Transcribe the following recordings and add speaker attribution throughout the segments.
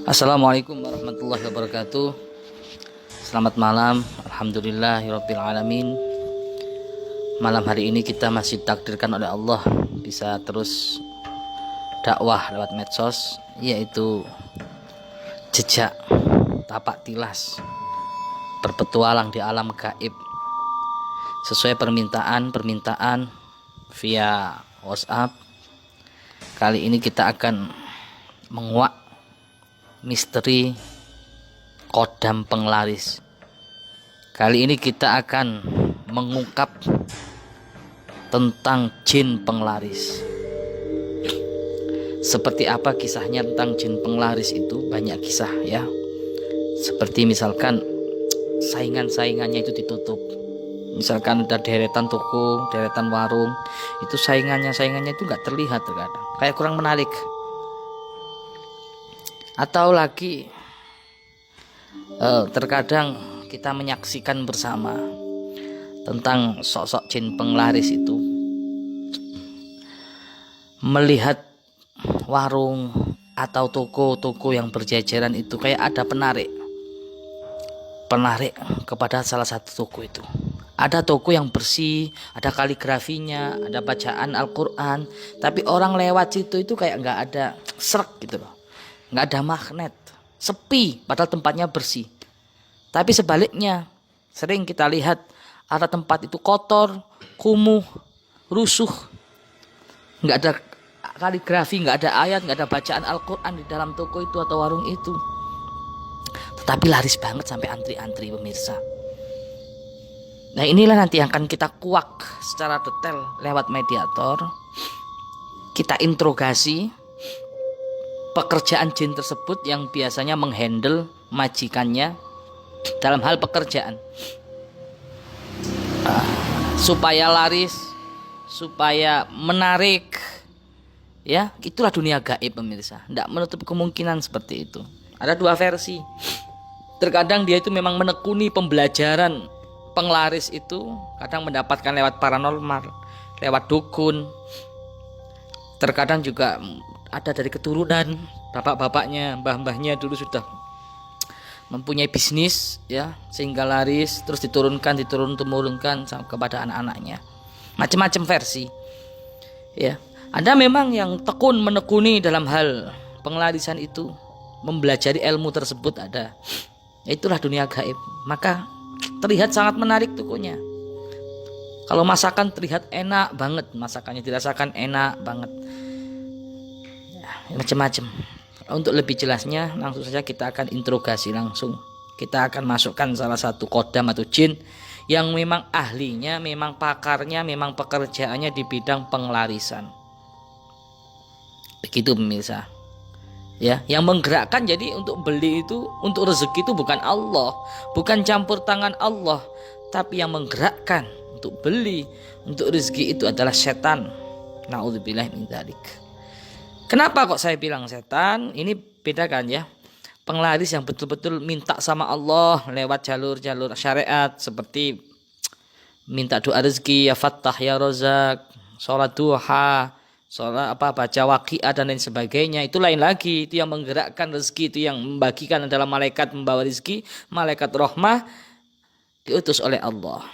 Speaker 1: Assalamualaikum warahmatullahi wabarakatuh. Selamat malam. Alhamdulillahirabbil alamin. Malam hari ini kita masih ditakdirkan oleh Allah bisa terus dakwah lewat medsos, yaitu jejak tapak tilas berpetualang di alam gaib sesuai permintaan via WhatsApp. Kali ini kita akan menguak misteri kodam penglaris. Kali ini kita akan mengungkap tentang jin penglaris. Seperti apa kisahnya tentang jin penglaris itu? Banyak kisah ya. Seperti misalkan saingannya itu ditutup. Misalkan ada deretan toko, deretan warung, itu saingannya itu nggak terlihat terkadang. Kayak kurang menarik. Atau lagi terkadang kita menyaksikan bersama tentang sosok jin penglaris itu, melihat warung atau toko-toko yang berjajaran itu kayak ada penarik kepada salah satu toko itu. Ada toko yang bersih, ada kaligrafinya, ada bacaan Al-Quran, tapi orang lewat situ itu kayak nggak ada serak gitu loh, nggak ada magnet, sepi padahal tempatnya bersih. Tapi sebaliknya sering kita lihat ada tempat itu kotor, kumuh, rusuh, nggak ada kaligrafi, nggak ada ayat, nggak ada bacaan Al-Quran di dalam toko itu atau warung itu, tetapi laris banget sampai antri-antri pemirsa. Nah, inilah nanti yang akan kita kuak secara detail lewat mediator. Kita interogasi pekerjaan jin tersebut yang biasanya menghandle majikannya dalam hal pekerjaan, supaya laris, supaya menarik ya. Itulah dunia gaib pemirsa, tidak menutup kemungkinan seperti itu. Ada dua versi. Terkadang dia itu memang menekuni pembelajaran penglaris itu, kadang mendapatkan lewat paranormal, lewat dukun. Terkadang juga ada dari keturunan, bapak-bapaknya, mbah-mbahnya dulu sudah mempunyai bisnis ya, sehingga laris, terus diturunkan kepada anak-anaknya. Macam-macam versi ya. Ada memang yang tekun menekuni dalam hal penglarisan itu, mempelajari ilmu tersebut ada. Itulah dunia gaib. Maka terlihat sangat menarik tokonya. Kalau masakan terlihat enak banget, masakannya dirasakan enak banget. Macam-macam. Untuk lebih jelasnya langsung saja kita akan interogasi langsung. Kita akan masukkan salah satu kodam atau jin yang memang ahlinya, memang pakarnya, memang pekerjaannya di bidang penglarisan. Begitu pemirsa. Ya, yang menggerakkan jadi untuk beli itu, untuk rezeki itu bukan Allah, bukan campur tangan Allah, tapi yang menggerakkan untuk beli, untuk rezeki itu adalah setan. Nauzubillah min dzalik. Kenapa kok saya bilang setan? Ini bedakan ya. Penglaris yang betul-betul minta sama Allah lewat jalur-jalur syariat, seperti minta doa rezeki, ya Fattah ya Razak, sholat duha, sholat baca waqiah dan lain sebagainya. Itu lain lagi. Itu yang menggerakkan rezeki, itu yang membagikan adalah malaikat membawa rezeki, malaikat rahmah diutus oleh Allah.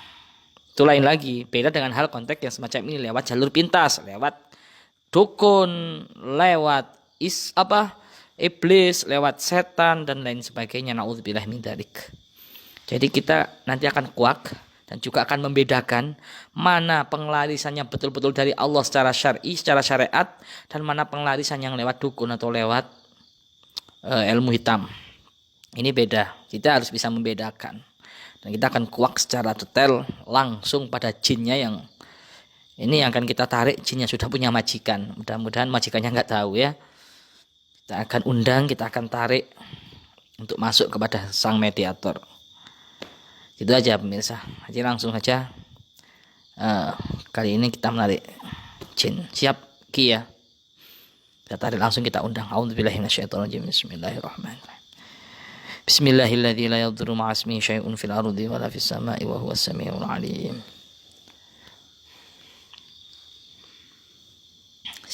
Speaker 1: Itu lain lagi. Beda dengan hal konteks yang semacam ini lewat jalur pintas, lewat dukun, lewat iblis, lewat setan dan lain sebagainya. Nauzubillah min dzalik. Jadi kita nanti akan kuak dan juga akan membedakan mana penglarisan yang betul-betul dari Allah secara syar'i, secara syariat, dan mana penglarisan yang lewat dukun atau lewat ilmu hitam. Ini beda. Kita harus bisa membedakan. Dan kita akan kuak secara detail langsung pada jinnya yang ini yang akan kita tarik. Jinnya sudah punya majikan. Mudah-mudahan majikannya nggak tahu ya. Kita akan undang, kita akan tarik untuk masuk kepada sang mediator. Itu aja pemirsa. Jadi langsung saja kali ini kita menarik jin. Siap Ki ya? Kita tarik langsung, kita undang. A'udzubillahi minasyaitonirrajim. Bismillahirrahmanirrahim. Bismillahilladzi la yadurru ma'a ismihi syai'un fil ardi wala fis sama'i wa huwas samiul 'alim.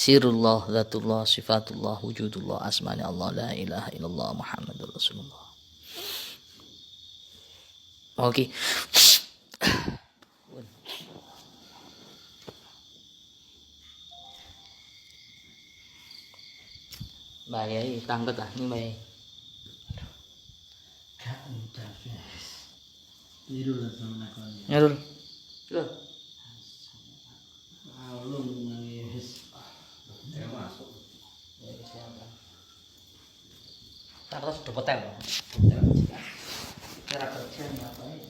Speaker 1: Sirullah, zatullah, sifatullah, wujudullah, asmani Allah, la ilaha illallah, Muhammadur Rasulullah. Oke. Bài ấy tăng tất cả những bài. Nyarul. Loh. Terus udah hotel. Cara kerjanya apa ya?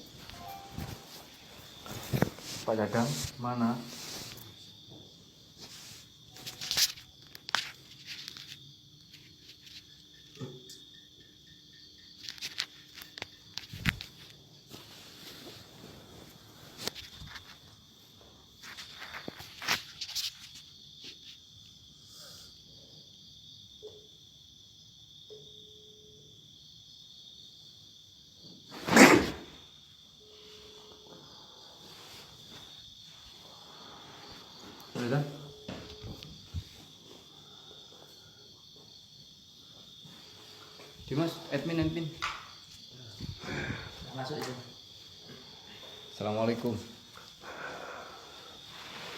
Speaker 2: Pak Dadang mana? Sudah? Dimas, admin.
Speaker 1: Masuk itu.
Speaker 2: Assalamualaikum.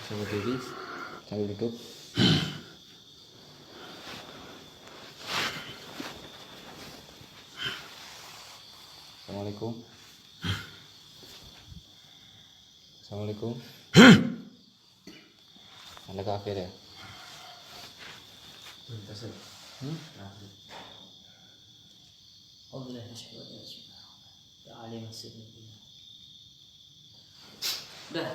Speaker 2: Sobat Dewi, sambil duduk. Assalamualaikum. Assalamualaikum. Anda kafir ya?
Speaker 1: Oh boleh. Ya alim sini. Udah.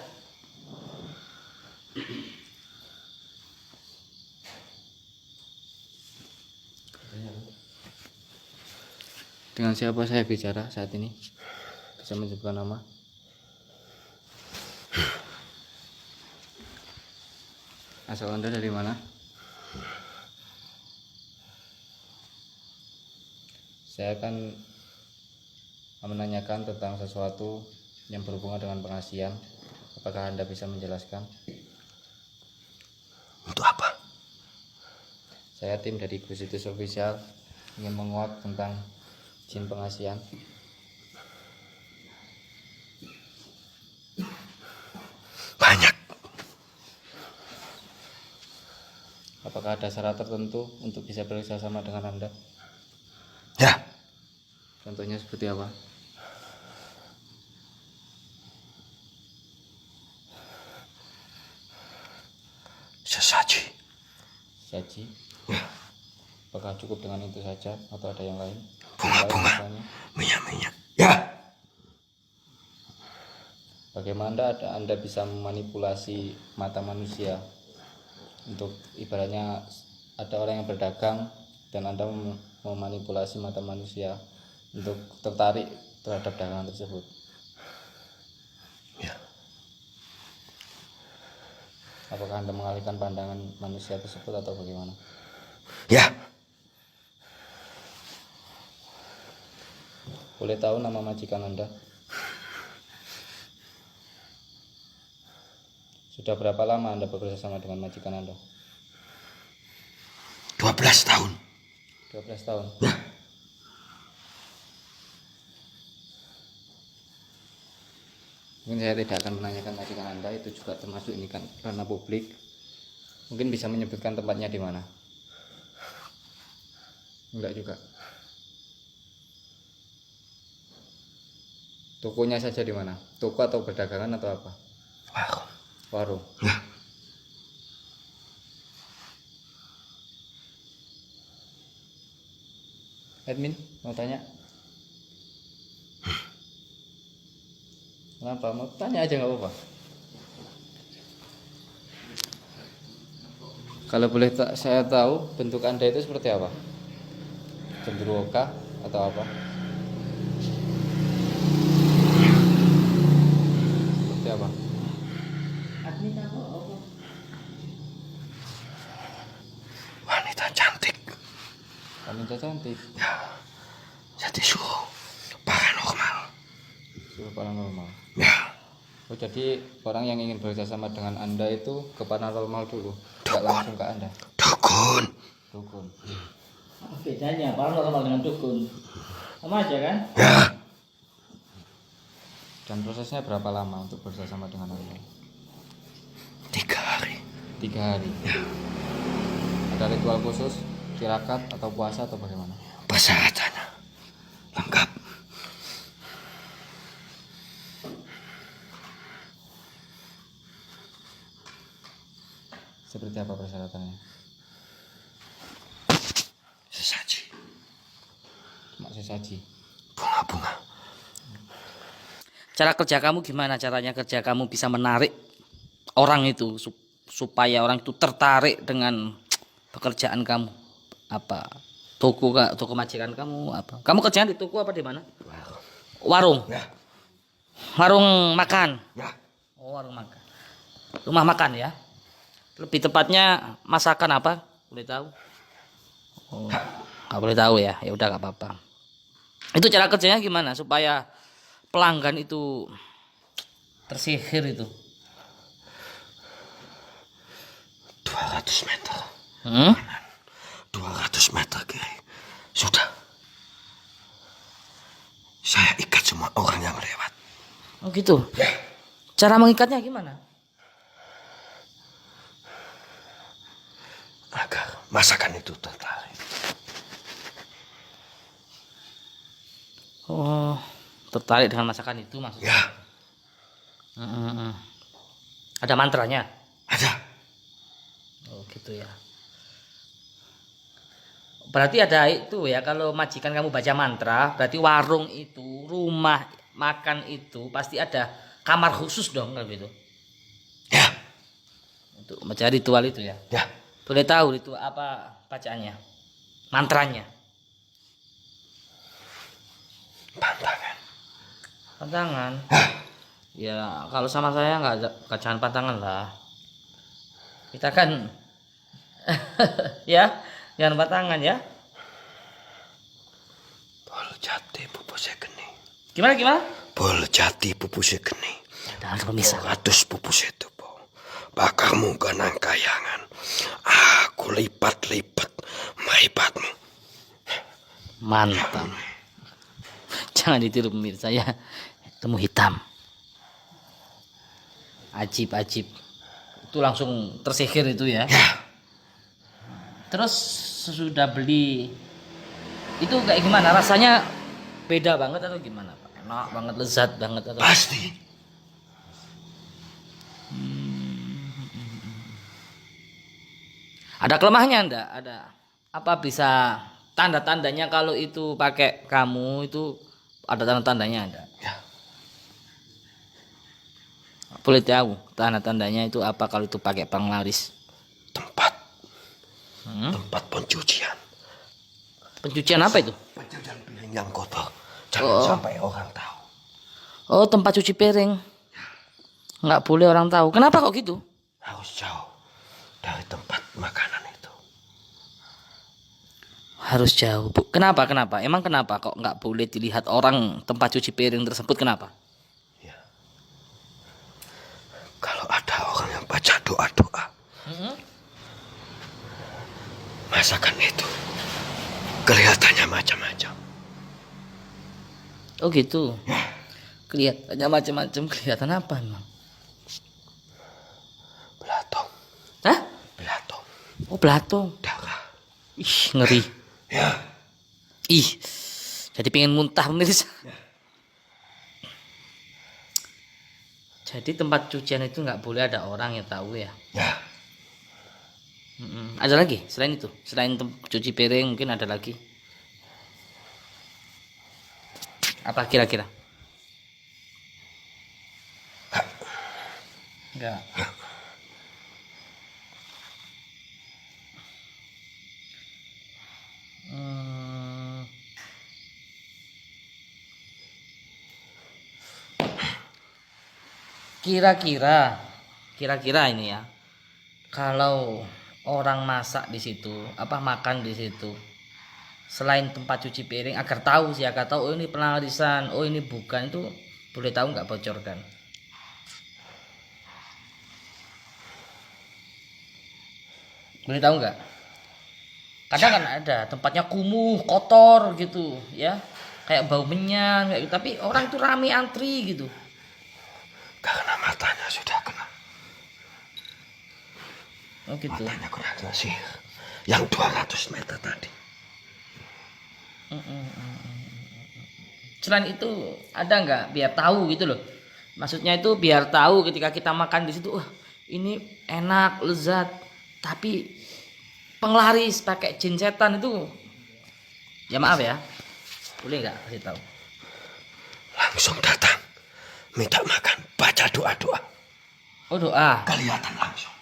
Speaker 2: Dengan siapa saya bicara saat ini? Bisa menyebutkan nama? Asal Anda dari mana? Saya akan menanyakan tentang sesuatu yang berhubungan dengan pengasihan. Apakah Anda bisa menjelaskan?
Speaker 3: Untuk apa?
Speaker 2: Saya tim dari Gusitus Official ingin menguak tentang jin pengasihan.
Speaker 3: Banyak.
Speaker 2: Apakah ada syarat tertentu untuk bisa bekerja sama dengan Anda?
Speaker 3: Ya,
Speaker 2: Contohnya seperti apa?
Speaker 3: sesaji.
Speaker 2: Saji?
Speaker 3: Ya,
Speaker 2: Apakah cukup dengan itu saja atau ada yang lain?
Speaker 3: bunga-bunga,
Speaker 2: Misalnya,
Speaker 3: minyak-minyak. Ya,
Speaker 2: bagaimana Anda bisa memanipulasi mata manusia untuk ibaratnya ada orang yang berdagang dan Anda memanipulasi mata manusia untuk tertarik terhadap dagangan tersebut.
Speaker 3: ya,
Speaker 2: Apakah Anda mengalihkan pandangan manusia tersebut atau bagaimana?
Speaker 3: ya.
Speaker 2: Boleh tahu nama majikan Anda? Sudah berapa lama Anda bekerja sama dengan majikan Anda?
Speaker 3: 12 tahun.
Speaker 2: 12 tahun.
Speaker 3: Ya,
Speaker 2: Mungkin saya tidak akan menanyakan majikan Anda, itu juga termasuk ini kan ranah publik. Mungkin bisa menyebutkan tempatnya di mana? Enggak juga. Tokonya saja di mana? Toko atau perdagangan atau apa?
Speaker 3: warung.
Speaker 2: Warung.
Speaker 3: Ya,
Speaker 2: Admin mau tanya? Kenapa? Mau tanya aja nggak apa-apa. Kalau boleh saya tahu bentuk Anda itu seperti apa? Cenderuoka atau apa? Seperti apa?
Speaker 1: Admin apa?
Speaker 3: wanita cantik.
Speaker 2: Wanita cantik,
Speaker 3: Ya, jadi suhu paranormal.
Speaker 2: suhu paranormal.
Speaker 3: Ya,
Speaker 2: Oh, jadi orang yang ingin bekerjasama dengan Anda itu ke paranormal dulu, nggak langsung ke Anda.
Speaker 3: Dukun.
Speaker 2: Dukun.
Speaker 1: Bedanya paranormal dengan dukun sama aja kan?
Speaker 3: Ya.
Speaker 2: Dan prosesnya berapa lama untuk bekerjasama dengan Anda?
Speaker 3: 3 hari.
Speaker 2: 3 hari. Ada ritual khusus, tirakat atau puasa atau bagaimana?
Speaker 3: Persyaratannya lengkap.
Speaker 2: Seperti apa persyaratannya?
Speaker 3: Sesaji.
Speaker 2: Cuma sesaji.
Speaker 3: Bunga-bunga.
Speaker 1: Cara kerja kamu gimana? Caranya kerja kamu bisa menarik orang itu supaya orang itu tertarik dengan pekerjaan kamu. Apa? Toko majikan kamu apa? Kamu kerjaan di toko apa di mana? Warung.
Speaker 3: Ya.
Speaker 1: Warung makan.
Speaker 3: Ya.
Speaker 1: Oh, warung makan. Rumah makan ya. Lebih tepatnya masakan apa? Boleh tahu? Oh, nggak boleh tahu ya. Ya udah nggak apa-apa. Itu cara kerjanya gimana supaya pelanggan itu tersihir itu?
Speaker 3: 200 meter. 200 meter kiri. Sudah. Saya ikat semua orang yang lewat.
Speaker 1: Oh gitu.
Speaker 3: Ya.
Speaker 1: Cara mengikatnya gimana?
Speaker 3: Agar masakan itu tertarik.
Speaker 1: Oh, tertarik dengan masakan itu maksudnya?
Speaker 3: Ya.
Speaker 1: Ada mantranya?
Speaker 3: Ada.
Speaker 1: Oh gitu ya. Berarti ada itu ya, kalau majikan kamu baca mantra, berarti warung itu, rumah makan itu pasti ada kamar khusus dong kalau gitu.
Speaker 3: Ya.
Speaker 1: Untuk mencari ritual itu ya.
Speaker 3: Ya.
Speaker 1: Boleh tahu itu apa bacaannya? Mantranya?
Speaker 3: Pantangan.
Speaker 1: Pantangan. Ya kalau sama saya nggak jangan pantangan lah. Kita kan ya jangan pantangan ya.
Speaker 3: Bol jati pupusnya geni.
Speaker 1: Gimana?
Speaker 3: Bol jati pupusnya geni.
Speaker 1: Dan pemirsa.
Speaker 3: 200 pupus itu, po. Bakarmu kenang kayangan. Aku lipat-lipat maibatmu.
Speaker 1: Mantap. Jangan ditiru pemirsa ya. Temu hitam. Ajib. Itu langsung tersihir itu ya.
Speaker 3: Ya.
Speaker 1: Terus sesudah beli itu kayak gimana? Rasanya beda banget atau gimana, Pak? Enak banget, lezat banget atau?
Speaker 3: Pasti.
Speaker 1: Ada kelemahannya enggak? Ada. Apa bisa tanda-tandanya kalau itu pakai kamu itu ada tanda-tandanya enggak?
Speaker 3: Ya.
Speaker 1: Boleh tahu tanda-tandanya itu apa kalau itu pakai penglaris?
Speaker 3: Tempat. Tempat pencucian.
Speaker 1: Pencucian apa itu?
Speaker 3: Pencucian piring yang kotor. Jangan sampai orang tahu.
Speaker 1: Oh, tempat cuci piring. Nggak boleh orang tahu. Kenapa kok gitu?
Speaker 3: Harus jauh dari tempat makanan itu.
Speaker 1: Harus jauh. Kenapa? Emang kenapa kok nggak boleh dilihat orang tempat cuci piring tersebut? Kenapa?
Speaker 3: Ya. Kalau ada orang yang baca doa-doa, masakan itu kelihatannya macam-macam.
Speaker 1: Oh gitu. Kelihatannya macam-macam. Kelihatan apa emang?
Speaker 3: Belatong.
Speaker 1: Hah?
Speaker 3: Belatong.
Speaker 1: Oh belatong.
Speaker 3: Darah.
Speaker 1: Ih ngeri.
Speaker 3: Ya.
Speaker 1: Ih. Jadi pengen muntah pemirsa. Jadi tempat cucian itu nggak boleh ada orang yang tahu ya.
Speaker 3: Ya.
Speaker 1: Ada lagi selain itu? Selain cuci piring mungkin ada lagi. Apa kira-kira? Enggak. Kira-kira ini ya. Kalau orang masak di situ, apa makan di situ, selain tempat cuci piring agar tahu oh ini pelarisan, oh ini bukan, itu boleh tahu nggak bocorkan? Boleh tahu nggak? Kadang kan ada tempatnya kumuh, kotor gitu, ya, kayak bau menyan, kayak gitu. Tapi orang tuh rame antri gitu.
Speaker 3: Karena matanya sudah kena.
Speaker 1: Oh gitu.
Speaker 3: Matanya kena sih. Yang 200 meter tadi.
Speaker 1: Selain itu ada nggak biar tahu gitu loh. Maksudnya itu biar tahu ketika kita makan di situ, wah ini enak, lezat. Tapi penglaris pakai jin setan itu, ya maaf ya, boleh nggak kasih tahu?
Speaker 3: Langsung datang. Minta makan. Baca doa-doa.
Speaker 1: Oh doa.
Speaker 3: Kelihatan langsung.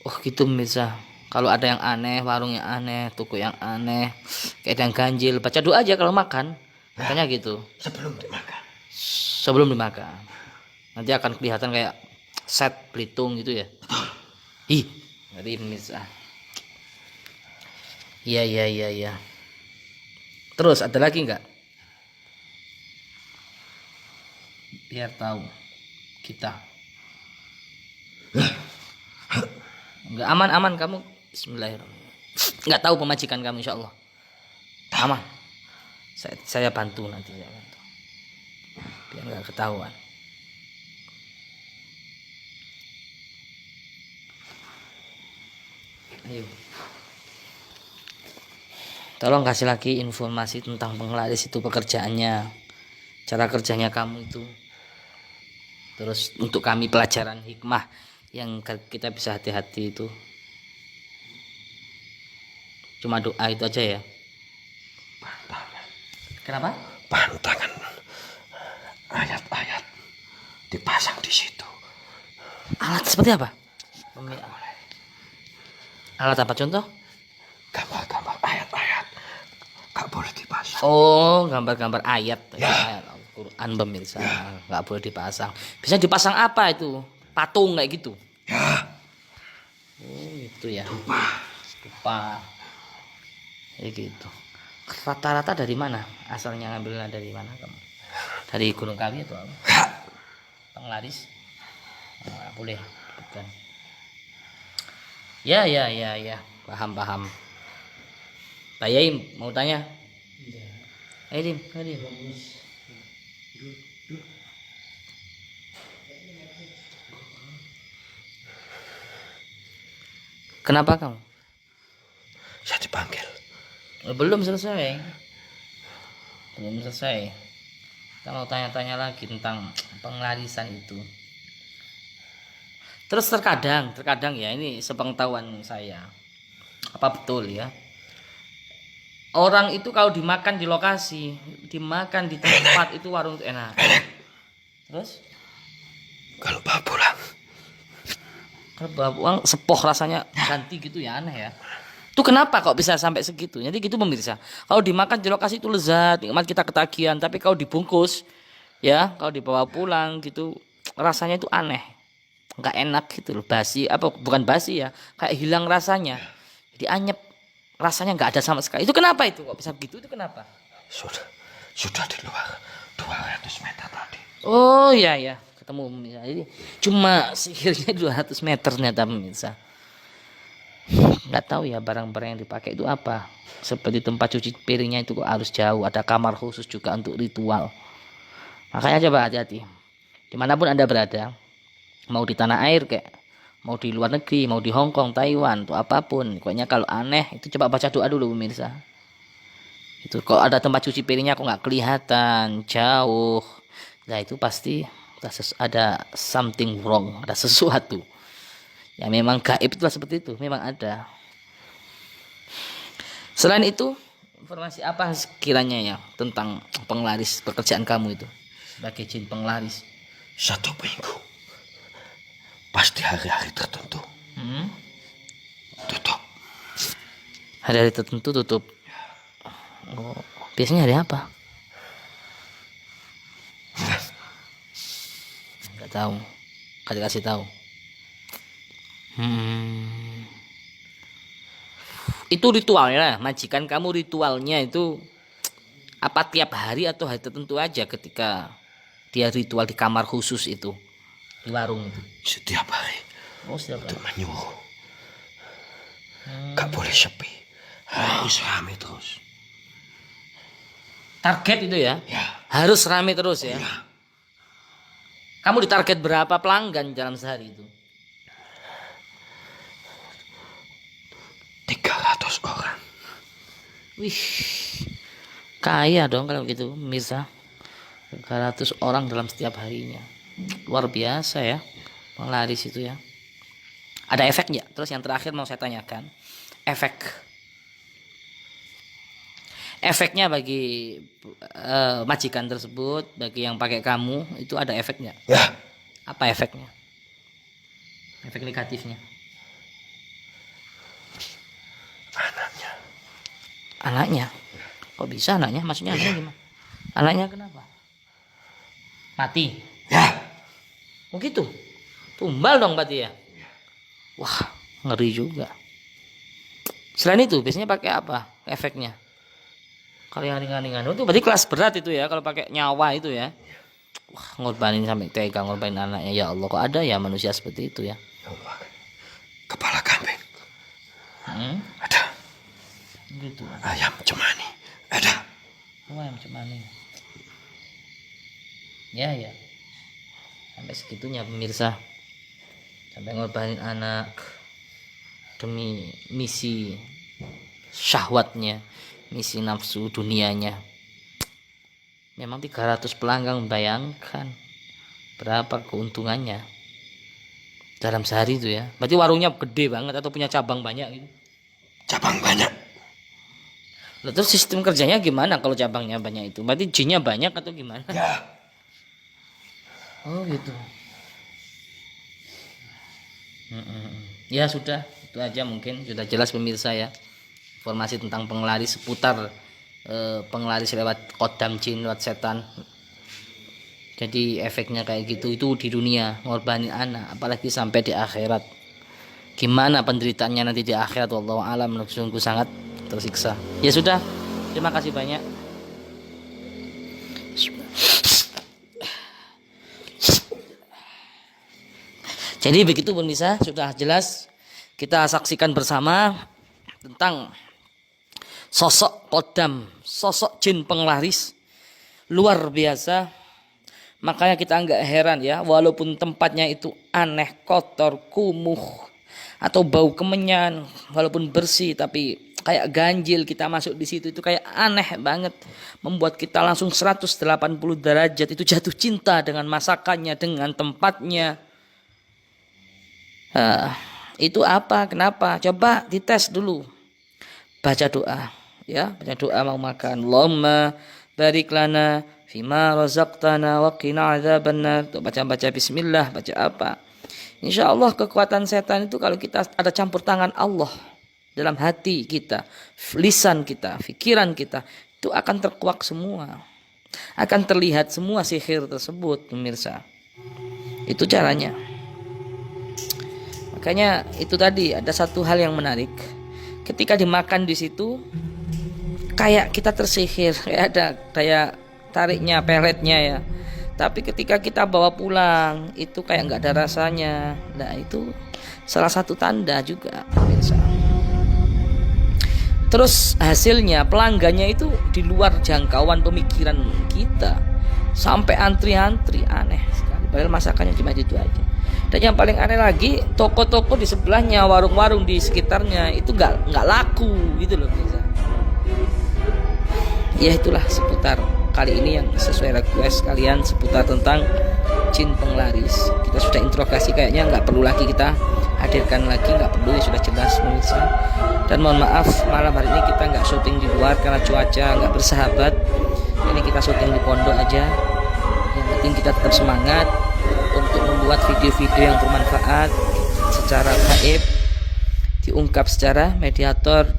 Speaker 1: Oh gitu bisa. Kalau ada yang aneh, warung yang aneh, toko yang aneh, kayak ada yang ganjil, baca doa aja kalau makan. Makanya gitu.
Speaker 3: Sebelum dimakan.
Speaker 1: Sebelum dimakan. Nanti akan kelihatan kayak set Belitung gitu ya. Ih, ngeri misah. Iya. Terus ada lagi nggak? Biar tahu kita. Nggak aman kamu. Bismillahirrahmanirrahim. Nggak tahu pemajikan kamu insya Allah. Aman. Saya bantu nanti saya bantu. Biar nggak ketahuan. Ayo. Tolong kasih lagi informasi tentang penglaris itu pekerjaannya, cara kerjanya kamu itu. Terus untuk kami pelajaran hikmah yang kita bisa hati-hati itu. Cuma doa itu aja ya.
Speaker 3: Pantangan.
Speaker 1: Kenapa?
Speaker 3: Pantangan. Ayat-ayat. Dipasang di situ.
Speaker 1: Alat seperti apa? Alat apa contoh?
Speaker 3: Gambar-gambar ayat-ayat. Gak boleh dipasang.
Speaker 1: Oh, gambar-gambar ayat.
Speaker 3: Ya.
Speaker 1: Ayat Al-Quran pemirsa. Nggak boleh dipasang. Bisa dipasang apa itu? Patung kayak gitu.
Speaker 3: Ya.
Speaker 1: Oh, itu ya. Dupa. Ya gitu. Rata-rata dari mana? Asalnya ngambilnya dari mana kamu? Dari Gunung Kawi atau apa? Penglaris? Nggak boleh. Bukan. Ya. Paham. Pak Yaim mau tanya? Ayo Dim. Kenapa kamu?
Speaker 3: Saya dipanggil.
Speaker 1: Belum selesai. Kita mau tanya-tanya lagi tentang penglarisan itu. Terus terkadang ya, ini sepengetahuan saya. Apa betul ya? Orang itu kalau dimakan di lokasi, dimakan di tempat itu warung itu enak. Terus
Speaker 3: Kalau bawa pulang.
Speaker 1: kalau bawa uang sepoh rasanya ganti gitu ya, aneh ya. Itu kenapa kok bisa sampai segitu? Jadi gitu pemirsa. Kalau dimakan di lokasi itu lezat, nikmat kita ketagihan. Tapi kalau dibungkus, ya, kalau dibawa pulang gitu, rasanya itu aneh, nggak enak gitu loh. Basi apa? Bukan basi ya, kayak hilang rasanya. Jadi anyep, rasanya nggak ada sama sekali. Itu kenapa itu? Kok bisa begitu? Itu kenapa?
Speaker 3: Sudah di luar 200 meter tadi.
Speaker 1: Oh iya, ketemu pemirsa. Jadi cuma sihirnya 200 meter ternyata pemirsa. Nggak tahu ya barang-barang yang dipakai itu apa. Seperti tempat cuci piringnya itu kok harus jauh. Ada kamar khusus juga untuk ritual. Makanya coba hati-hati. Dimanapun Anda berada, mau di tanah air kayak, mau di luar negeri, mau di Hong Kong, Taiwan, atau apapun. Pokoknya kalau aneh itu coba baca doa dulu pemirsa. Itu kok ada tempat cuci piringnya kok nggak kelihatan, jauh. Nah itu pasti ada something wrong, ada sesuatu. Ya memang gaib itulah seperti itu, memang ada. Selain itu, informasi apa sekiranya ya tentang penglaris pekerjaan kamu itu sebagai jin penglaris?
Speaker 3: 1 minggu. Pasti hari-hari tertentu. Tutup.
Speaker 1: Hari-hari tertentu tutup. Oh, biasanya hari apa? Nggak tahu. Kasih tahu. Itu ritualnya, majikan kamu ritualnya itu apa tiap hari atau hari tertentu aja ketika dia ritual di kamar khusus itu di warung itu?
Speaker 3: Setiap hari.
Speaker 1: Oh, setiap hari.
Speaker 3: Untuk menyuruh. Gak boleh sepi. Harus rame terus.
Speaker 1: Target itu ya?
Speaker 3: Ya.
Speaker 1: Harus rame terus ya?
Speaker 3: Ya.
Speaker 1: Kamu ditarget berapa pelanggan dalam sehari itu?
Speaker 3: 300 orang.
Speaker 1: Wih, kaya dong kalau gitu, Mirsa. 300 orang dalam setiap harinya. Luar biasa ya, penglaris itu ya. Ada efeknya. Terus yang terakhir mau saya tanyakan, efeknya bagi majikan tersebut, bagi yang pakai kamu, itu ada efeknya.
Speaker 3: Ya.
Speaker 1: Apa efeknya? Efek negatifnya? Anaknya. Kok bisa anaknya? Maksudnya anaknya gimana? Anaknya kenapa? Mati.
Speaker 3: Ya.
Speaker 1: Oh gitu. Tumbal dong berarti ya. Wah, ngeri juga. Selain itu biasanya pakai apa efeknya? Kalau yang ringan-ringan itu berarti kelas berat itu ya, kalau pakai nyawa itu ya. Wah, ngorbanin sampai tega ngorbanin anaknya. Ya Allah, kok ada ya manusia seperti itu ya?
Speaker 3: Kepala kambing. Ada.
Speaker 1: Gitu.
Speaker 3: Ayam cemani. Ada.
Speaker 1: Oh, ayam cemani. Ya. Sampai segitunya pemirsa. Sampai ngorbanin anak demi misi syahwatnya, misi nafsu dunianya. Memang 300 pelanggan, bayangkan berapa keuntungannya dalam sehari itu ya. Berarti warungnya gede banget atau punya cabang banyak gitu.
Speaker 3: Cabang banyak.
Speaker 1: Lalu terus sistem kerjanya gimana kalau cabangnya banyak itu? Berarti jinnya banyak atau gimana?
Speaker 3: Ya.
Speaker 1: Oh gitu. Ya sudah, itu aja mungkin sudah jelas pemirsa ya. Informasi tentang penglaris seputar penglaris lewat kodam jin, lewat setan. Jadi efeknya kayak gitu itu di dunia ngorbanin anak, apalagi sampai di akhirat. Gimana penderitaannya nanti di akhirat, wallahu alam, sungguh sangat tersiksa. Ya sudah, terima kasih banyak. Jadi begitu pemirsa, sudah jelas kita saksikan bersama tentang sosok kodam, sosok jin penglaris luar biasa. Makanya kita nggak heran ya, walaupun tempatnya itu aneh, kotor, kumuh, atau bau kemenyan, walaupun bersih tapi kayak ganjil, kita masuk di situ itu kayak aneh banget, membuat kita langsung 180 derajat itu jatuh cinta dengan masakannya, dengan tempatnya. Itu apa? Kenapa? Coba dites dulu. Baca doa, ya, baca doa mau makan. Allahumma barik lana fima razaqtana wa qina adzabannar. Tuh baca bismillah, baca apa? Insya Allah kekuatan setan itu kalau kita ada campur tangan Allah dalam hati kita, lisan kita, pikiran kita, itu akan terkuak semua. Akan terlihat semua sihir tersebut, pemirsa. Itu caranya. Makanya itu tadi ada satu hal yang menarik. Ketika dimakan di situ, kayak kita tersihir, kayak ada daya tariknya, peletnya ya. Tapi ketika kita bawa pulang, itu kayak nggak ada rasanya. Nah itu salah satu tanda juga, pemirsa. Terus hasilnya pelanggannya itu di luar jangkauan pemikiran kita, sampai antri-antri, aneh sekali. Padahal masakannya cuma itu aja. Dan yang paling aneh lagi, toko-toko di sebelahnya, warung-warung di sekitarnya itu nggak laku gitu loh, pemirsa. Ya itulah seputar kali ini yang sesuai request kalian seputar tentang jin penglaris. Kita sudah interogasi, kayaknya nggak perlu lagi kita hadirkan lagi, nggak perlu, ya sudah jelas pemirsa. Dan mohon maaf malam hari ini kita nggak syuting di luar karena cuaca nggak bersahabat. Ini kita syuting di pondok aja. Yang penting kita tetap semangat untuk membuat video-video yang bermanfaat secara gaib, diungkap secara mediator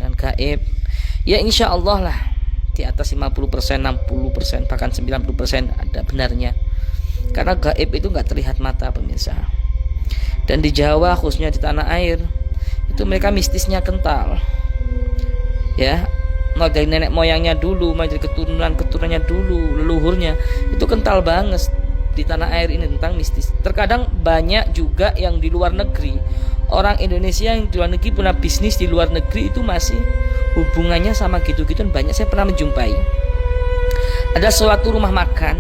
Speaker 1: dan gaib. Ya insya Allah lah di atas 50%, 60%, bahkan 90% ada benarnya. Karena gaib itu nggak terlihat mata, pemirsa. Dan di Jawa khususnya di tanah air itu mereka mistisnya kental. Ya, mulai dari nenek moyangnya dulu, mulai dari keturunannya dulu, leluhurnya itu kental banget di tanah air ini tentang mistis. Terkadang banyak juga yang di luar negeri orang Indonesia yang di luar negeri punya bisnis di luar negeri itu masih hubungannya sama gitu-gituan banyak. Saya pernah menjumpai ada suatu rumah makan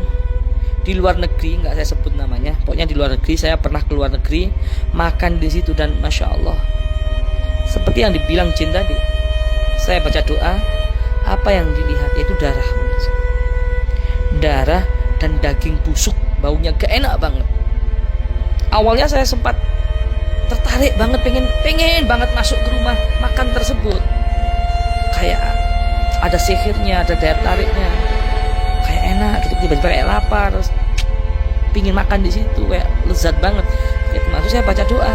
Speaker 1: di luar negeri, nggak saya sebut namanya, pokoknya di luar negeri. Saya pernah ke luar negeri makan di situ dan masya Allah, seperti yang dibilang Jin tadi, saya baca doa, apa yang dilihat yaitu darah dan daging busuk, baunya gak enak banget. Awalnya saya sempat tertarik banget, pengen banget masuk ke rumah makan tersebut, kayak ada sihirnya, ada daya tariknya, kayak enak gitu, tiba-tiba kayak lapar, terus pingin makan di situ, kayak lezat banget. Gitu, maksud saya baca doa,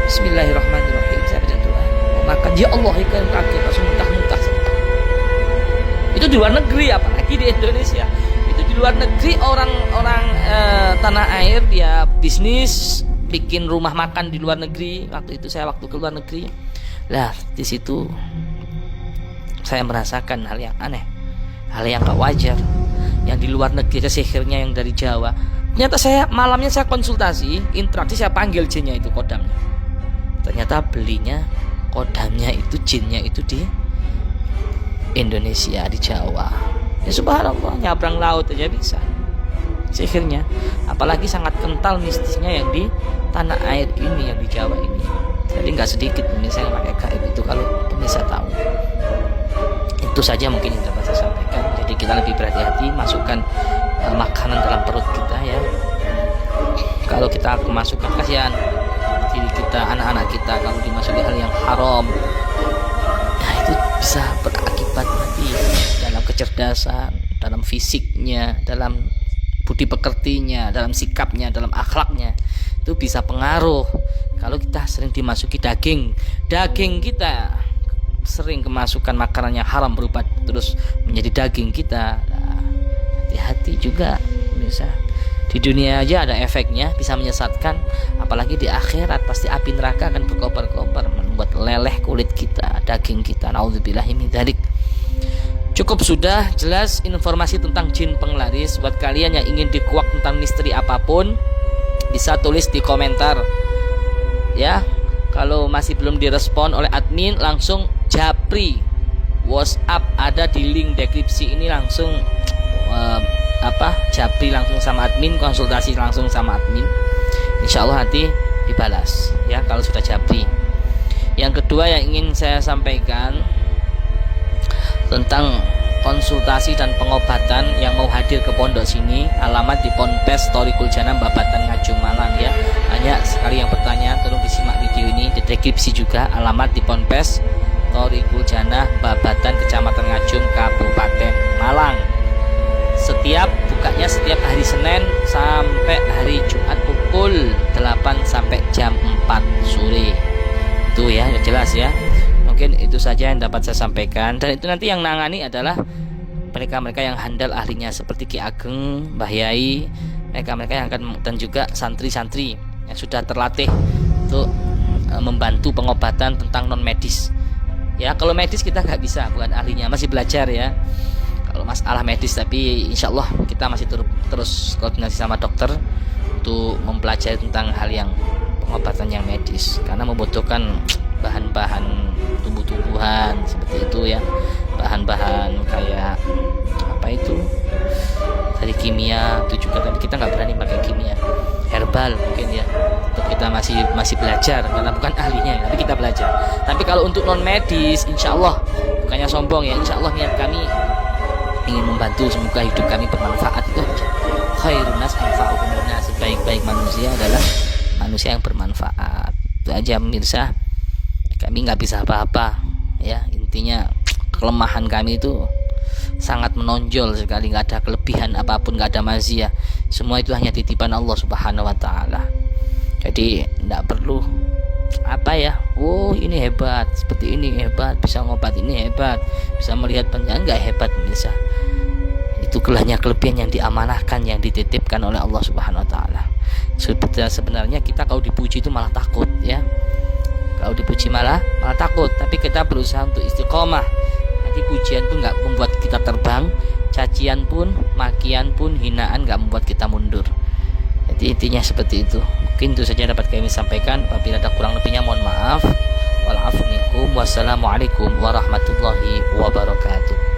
Speaker 1: Bismillahirrahmanirrahim, saya baca doa, mau makan, ya Allah, ikan kaget, langsung muntah-muntah. Itu di luar negeri, apalagi di Indonesia. Itu di luar negeri, orang-orang tanah air dia bisnis, bikin rumah makan di luar negeri. Waktu itu saya waktu ke luar negeri, lah di situ saya merasakan hal yang aneh, hal yang gak wajar. Yang di luar negeri ada sihirnya yang dari Jawa. Ternyata malamnya saya konsultasi, interaksi, saya panggil jinnya itu, kodamnya. Ternyata belinya kodamnya itu, jinnya itu di Indonesia, di Jawa. Ya subhanallah, nyabrang laut aja bisa sihirnya. Apalagi sangat kental mistisnya yang di tanah air ini, yang di Jawa ini. Jadi nggak sedikit pemirsa yang pakai gaib itu, kalau pemirsa tahu. Itu saja mungkin yang dapat saya sampaikan. Jadi kita lebih berhati-hati masukkan makanan dalam perut kita ya. Kalau kita kemasukan, kasihan diri kita, anak-anak kita kalau dimasuki hal yang haram, nah itu bisa berakibat nanti dalam kecerdasan, dalam fisiknya, dalam budi pekertinya, dalam sikapnya, dalam akhlaknya. Itu bisa pengaruh. Kalau kita sering dimasuki daging kita sering kemasukan makanan yang haram berupa terus menjadi daging kita. Nah, hati-hati juga bisa. Di dunia aja ada efeknya, bisa menyesatkan, apalagi di akhirat pasti api neraka akan berkobar-kobar, membuat leleh kulit kita, daging kita. Nauzubillahi min dzalik. Cukup sudah jelas informasi tentang jin penglaris. Buat kalian yang ingin dikuak tentang misteri apapun, bisa tulis di komentar ya. Kalau masih belum direspon oleh admin, langsung japri WhatsApp, ada di link deskripsi ini, langsung japri langsung sama admin, konsultasi langsung sama admin. Insya Allah nanti dibalas ya kalau sudah japri. Yang kedua yang ingin saya sampaikan tentang konsultasi dan pengobatan yang mau hadir ke pondok sini, alamat di Ponpes Thoriqul Jannah Babatan Ngajum Malang ya. Banyak sekali yang bertanya, tolong disimak video ini, di deskripsi juga alamat di Ponpes Thoriqul Jannah Babatan Kecamatan Ngajum Kabupaten Malang. Bukanya setiap hari Senin sampai hari Jumat pukul 8 sampai jam 4 sore. Itu ya, jelas ya. Mungkin itu saja yang dapat saya sampaikan, dan itu nanti yang nangani adalah mereka-mereka yang handal ahlinya seperti Ki Ageng, Mbah Yai, mereka-mereka yang akan, dan juga santri-santri yang sudah terlatih untuk membantu pengobatan tentang non medis. Ya, kalau medis kita nggak bisa, bukan ahlinya, masih belajar ya. Kalau masalah medis, tapi insya Allah kita masih terus koordinasi sama dokter untuk mempelajari tentang hal yang pengobatan yang medis, karena membutuhkan bahan-bahan tumbuh-tumbuhan seperti itu ya, bahan-bahan kayak apa itu dari kimia itu juga, tapi kita nggak berani pakai kimia, herbal mungkin ya. Tetap kita masih belajar karena bukan ahlinya, tapi kita belajar. Tapi kalau untuk non medis, insya Allah, bukannya sombong ya, insya Allah niat kami ingin membantu, semoga hidup kami bermanfaat. Itu aja. Khairun nas anfa'uhum linnas, sebaik-baik manusia adalah manusia yang bermanfaat. Itu aja pemirsa. Kami nggak bisa apa-apa ya, intinya kelemahan kami itu sangat menonjol sekali, nggak ada kelebihan apapun, nggak ada mazia, semua itu hanya titipan Allah Subhanahu wa Ta'ala. Jadi nggak perlu apa ya, oh ini hebat, seperti ini hebat, bisa ngobat ini hebat, bisa melihat penjara, nggak hebat bisa. Itu hanya kelebihan yang diamanahkan, yang dititipkan oleh Allah Subhanahu wa Ta'ala. Sebenarnya kita kalau dipuji itu malah takut ya. Kalau dipuji malah takut, tapi kita berusaha untuk istiqomah. Nanti pujian pun nggak membuat kita terbang, cacian pun, makian pun, hinaan nggak membuat kita mundur. Jadi intinya seperti itu. Mungkin itu saja dapat kami sampaikan. Apabila ada kurang lebihnya mohon maaf. Wassalamualaikum warahmatullahi wabarakatuh.